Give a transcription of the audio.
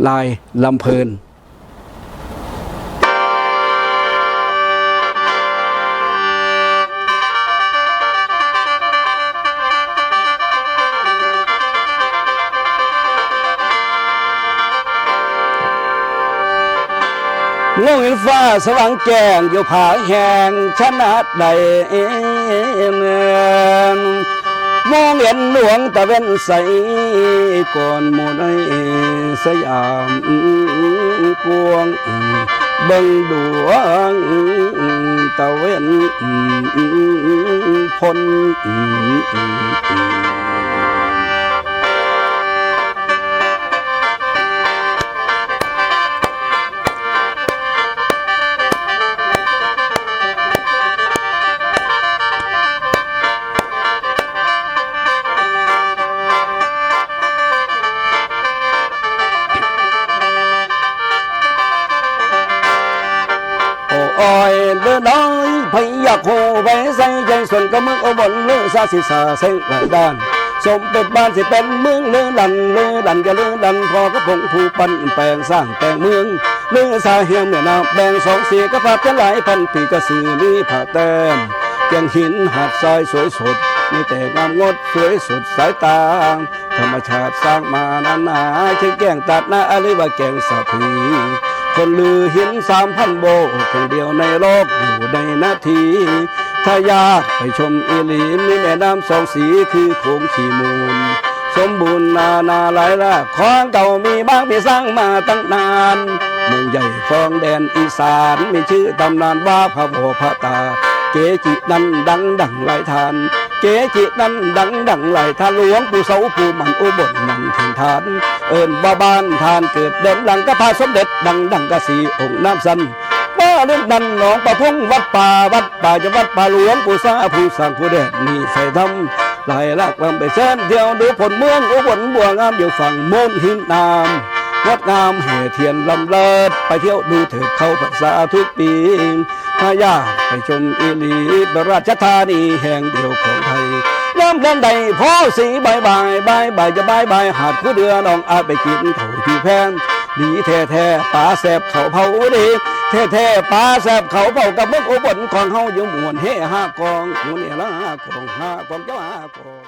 ลายลำเพลินโลกเห็นฟ้าสว่างแจ้งอยู่ผาแห่งชนะใดมองเห็นหลวงตะเว้นใสก่อนหมู่ในสยามกวงเบิ่งดวงตะเว้นพ้นอ้อยเดินน้อยพยาโคไปใส่ใจส่วนกระมึงเอาบนเลือซาสิสาเส้นหลายด้านสมเป็นบ้านสิเป็นเมืองเลือดันจะเลือดันพอกระพงผู้ปั้นแปลงสร้างแต่งเมืองเลือสาเฮียมเนี่ยนาแบ่งสองเสียกระพัดจะหลายพันปีกระสือมีผ่าแต้มแกงหินหาดทรายสวยสดมีแต่งามงดสวยสุดสายตาธรรมชาติสร้างมานานาเช่นแกงตัดหน้าอะไรว่าแกงสะพีคนลือหิน3,000 โบกแห่งเดียวในโลกอยู่ในนาทีถ้าอยากไปชมอีหลีมีแม่น้ำสองสีคือโขงขีมูลสมบูรณ์นาหลายละของเก่ามีบ้างมีสร้างมาตั้งนานเมืองใหญ่คลองแดนอีสานมีชื่อตำนานว่าพระโบพระตาเกจินั้นดังหลายทานเกจินั้นดังหลายทานหลวงปู่เสาผู้มันอุบลนั่งถิ่นฐานเอิญว่าบ้านทานเกิดเด่นดังกระพาสมเด็จดังกระสีองค์น้ำสันว่าเรื่องดันหนองประพงวัดป่าจะวัดป่าหลวงปู่ซาผู้สร้างผู้เด็ดนี่ใส่ทำหลายลักลำไปเส้นเที่ยวดูผลเมืองอุบลบัวงามอยู่ฝั่งมูลหินนามงดงามแห่เทียนลำเลิศไปเที่ยวดูเถิดเข้าพรรษาทุกปีถ้าอยากไปชมอีหลีราชธานีแห่งเดียวของไทยน้ำแดงใดพ่อสีบายจะบายหาดคู่เดือน้องอาจไปกินเขาที่แพงดีแท้ปลาแสบเขาเผาดีแท้ปลาแสบเขาเผากับมุกอุบลของเฮาอยู่หมวนเฮ5 กองหมุนเนี่ยละ5 กอง5 กองเจ้า5 กอง